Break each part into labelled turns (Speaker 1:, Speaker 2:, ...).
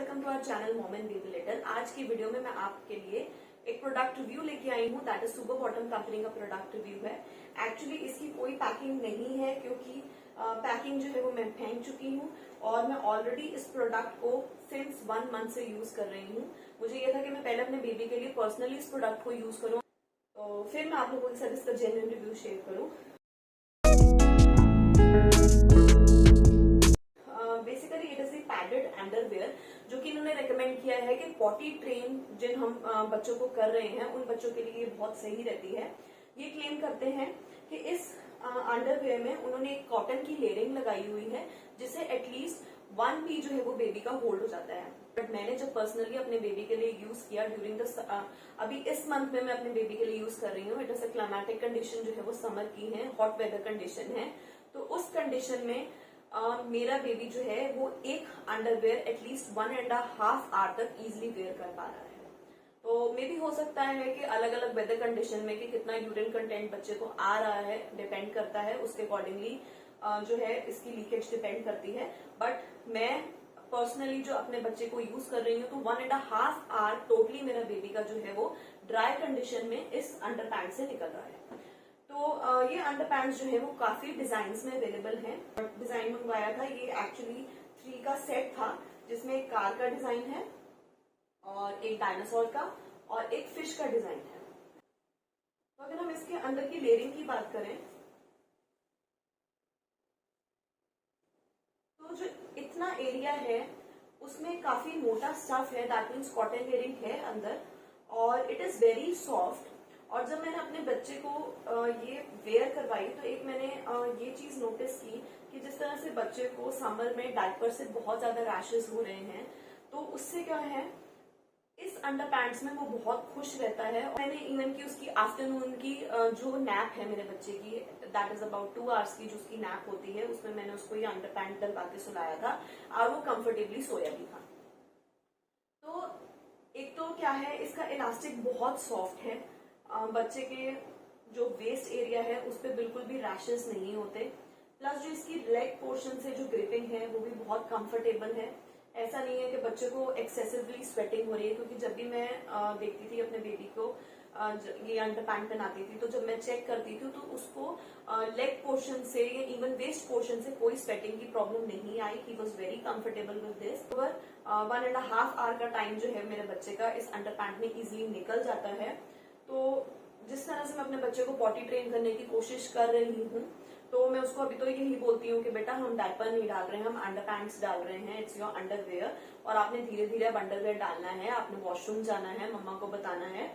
Speaker 1: Welcome to our channel mom and baby little. आज की video में मैं आपके लिए एक प्रोडक्ट रिव्यू लेके आई हूँ। That is super bottom company का प्रोडक्ट रिव्यू है। एक्चुअली इसकी कोई पैकिंग नहीं है क्योंकि पैकिंग जो है वो मैं फेंक चुकी हूँ और मैं ऑलरेडी इस प्रोडक्ट को सिंस 1 मंथ से यूज कर रही हूँ। मुझे ये था कि मैं पहले अपने बेबी के लिए पर्सनली इस प्रोडक्ट को यूज करूँ, तो फिर मैं आप लोगों के साथ इसका जेन्युइन रिव्यू शेयर करूँ। Basically it is the padded underwear जो कि इन्होंने रेकमेंड किया है कि पॉटी ट्रेन जिन हम बच्चों को कर रहे हैं उन बच्चों के लिए ये बहुत सही रहती है। ये क्लेम करते हैं कि इस अंडरवेयर में उन्होंने एक कॉटन की लेयरिंग लगाई हुई है जिससे एटलीस्ट 1 पी जो है वो बेबी का होल्ड हो जाता है। बट मैंने जब पर्सनली अपने बेबी के लिए यूज किया ड्यूरिंग द अभी इस मंथ में मैं अपने बेबी के लिए यूज कर रही हूँ। It is a climatic condition जो है वो समर की है, हॉट वेदर कंडीशन है। तो उस कंडीशन में मेरा बेबी जो है वो एक अंडरवेयर एटलीस्ट 1.5 आवर तक इजिली वेयर कर पा रहा है। तो मे भी हो सकता है कि अलग अलग वेदर कंडीशन में कि कितना यूरिन कंटेंट बच्चे को आ रहा है डिपेंड करता है, उसके अकॉर्डिंगली जो है इसकी लीकेज डिपेंड करती है। बट मैं पर्सनली जो अपने बच्चे को यूज कर रही हूँ तो 1.5 आवर टोटली मेरा बेबी का जो है वो ड्राई कंडीशन में इस अंडर पैंट से निकल रहा है। तो ये अंडर पैंट्स जो है वो काफी डिजाइन में अवेलेबल है। डिजाइन मंगवाया था, ये एक्चुअली 3 का सेट था जिसमें एक कार का डिजाइन है और एक डायनासोर का और एक फिश का डिजाइन है। तो अगर हम इसके अंदर की लेयरिंग की बात करें तो जो इतना एरिया है उसमें काफी मोटा स्टफ है, दैट मीन्स कॉटन लेयरिंग है अंदर और इट इज वेरी सॉफ्ट। और जब मैंने अपने बच्चे को ये वेयर करवाई तो एक मैंने ये चीज नोटिस की कि जिस तरह से बच्चे को समर में डायपर से बहुत ज्यादा रैशेस हो रहे हैं, तो उससे क्या है इस अंडर पैंट्स में वो बहुत खुश रहता है। और मैंने इवन की उसकी आफ्टरनून की जो नैप है मेरे बच्चे की, दैट इज अबाउट 2 आवर्स की जो उसकी नैप होती है, उसमें मैंने उसको ये अंडर पैंट डलवा के सुलाया था और वो कंफर्टेबली सोया भी था। तो एक तो क्या है, इसका इलास्टिक बहुत सॉफ्ट है, बच्चे के जो वेस्ट एरिया है उस पर बिल्कुल भी रैशेस नहीं होते। प्लस जो इसकी लेग पोर्शन से जो ग्रिपिंग है वो भी बहुत कंफर्टेबल है। ऐसा नहीं है कि बच्चे को एक्सेसिवली स्वेटिंग हो रही है, क्योंकि जब भी मैं देखती थी अपने बेबी को ये अंडर पैंट पहनाती थी तो जब मैं चेक करती थी तो उसको लेग पोर्शन से या इवन वेस्ट पोर्शन से कोई स्वेटिंग की प्रॉब्लम नहीं आई। He was very comfortable with this. Over 1.5 hour का टाइम जो है मेरे बच्चे का इस अंडर पैंट में इजिली निकल जाता है। तो जिस तरह से मैं अपने बच्चे को पॉटी ट्रेन करने की कोशिश कर रही हूँ तो मैं उसको अभी तो यही बोलती हूँ कि बेटा हम डायपर नहीं डाल रहे हैं, हम अंडर पैंट्स डाल रहे हैं, इट्स योर अंडरवेयर और आपने धीरे धीरे अब अंडरवेयर डालना है, आपने वॉशरूम जाना है, मम्मा को बताना है।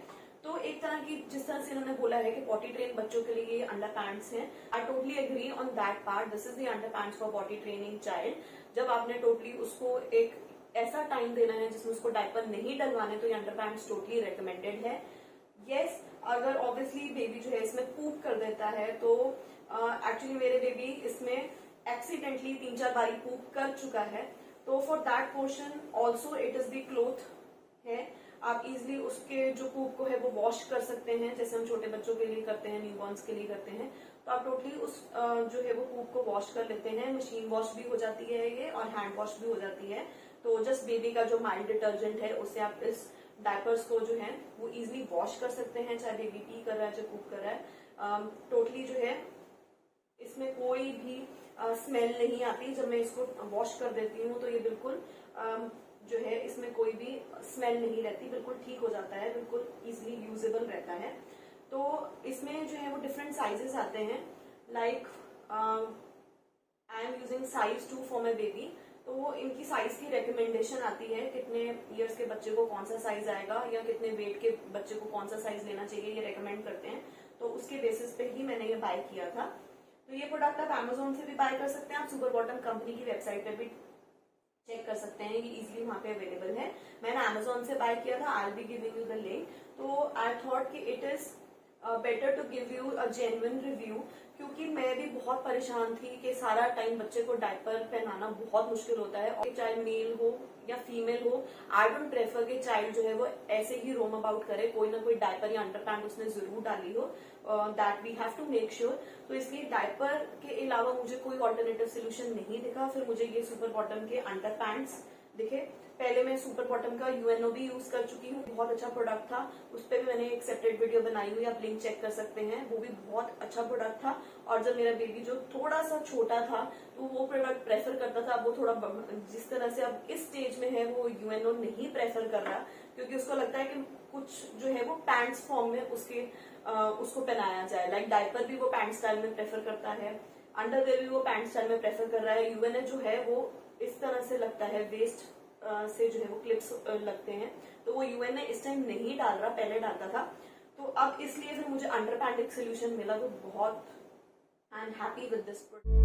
Speaker 1: तो एक तरह की जिस तरह से इन्होंने बोला है कि पॉटी ट्रेन बच्चों के लिए ये अंडर पैंट्स हैं, I totally agree on that part. This is the under pants for potty training child. जब आपने टोटली उसको एक ऐसा टाइम देना है जिसमें उसको डायपर नहीं डलवाने तो ये अंडर पैंट्स टोटली रिकमेंडेड है। यस, अगर ऑब्वियसली बेबी जो है इसमें पूप कर देता है तो एक्चुअली मेरे बेबी इसमें एक्सीडेंटली 3-4 बारी पूप कर चुका है, तो for that portion also it is the cloth है। आप इजिली उसके जो पूप को है वो वॉश कर सकते हैं, जैसे हम छोटे बच्चों के लिए करते हैं, न्यूबॉर्न्स के लिए करते हैं। तो आप टोटली उस जो है वो पूप को वॉश कर लेते हैं। मशीन वॉश भी हो जाती है ये और हैंड वॉश भी हो जाती है। तो जस्ट बेबी का जो माइल्ड डिटर्जेंट है उससे आप इस डायपर्स को जो है वो इजिली वॉश कर सकते हैं, चाहे बेबी पी कर रहा है चाहे पूप कर रहा है। टोटली जो है इसमें कोई भी स्मेल नहीं आती। जब मैं इसको वॉश कर देती हूँ तो ये बिल्कुल जो है इसमें कोई भी स्मेल नहीं रहती, बिल्कुल ठीक हो जाता है, बिल्कुल इजिली यूजेबल रहता है। तो इसमें जो है वो डिफरेंट साइजेस आते हैं, like I am using size 2 for my baby. तो वो इनकी साइज की रिकमेंडेशन आती है, कितने ईयर्स के बच्चे को कौन सा साइज आएगा या कितने वेट के बच्चे को कौन सा साइज लेना चाहिए, ये रेकमेंड करते हैं। तो उसके बेसिस पे ही मैंने ये बाय किया था। तो ये प्रोडक्ट आप Amazon से भी बाय कर सकते हैं, आप सुपर बॉटम कंपनी की वेबसाइट पे भी चेक कर सकते हैं, ये इजिली वहां पे अवेलेबल है। मैंने Amazon से बाय किया था, I will be giving you the link. तो आई थॉट कि it is better to give you a genuine review, क्योंकि मैं भी बहुत परेशान थी कि सारा टाइम बच्चे को डायपर पहनाना बहुत मुश्किल होता है। और चाहे मेल हो या फीमेल हो, आई डोंट प्रेफर कि चाइल्ड जो है वो ऐसे ही रोम अबाउट करे, कोई ना कोई डायपर या अंडर पैंट उसने जरूर डाली हो, that we have to make sure. तो इसलिए डायपर के अलावा मुझे कोई ऑल्टरनेटिव सोल्यूशन नहीं दिखा, फिर मुझे ये सुपर बॉटम के अंडर पैंट्स दिखे। पहले मैं सुपर बॉटम का यूएनओ भी यूज कर चुकी हूँ, बहुत अच्छा प्रोडक्ट था। उस पर भी मैंने एक सेपरेट वीडियो बनाई हुई, आप लिंक चेक कर सकते हैं। वो भी बहुत अच्छा प्रोडक्ट था। और जब मेरा बेबी जो थोड़ा सा छोटा था तो वो प्रोडक्ट प्रेफर करता था। अब वो थोड़ा जिस तरह से अब इस स्टेज में है वो यूएनओ नहीं प्रेफर कर रहा, क्योंकि उसको लगता है कि कुछ जो है वो पैंट्स फॉर्म में उसको पहनाया जाए। लाइक डायपर भी वो पैंट स्टाइल में प्रेफर करता है, अंडरवेयर भी वो पैंट स्टाइल में प्रेफर कर रहा है। यूएनओ जो है वो इस तरह से लगता है, वेस्ट से जो है वो क्लिप्स लगते हैं, तो वो यूएनओ इस टाइम नहीं डाल रहा, पहले डालता था। तो अब इसलिए फिर मुझे अंडर पैंट एक सोल्यूशन मिला, तो बहुत I am happy with this product.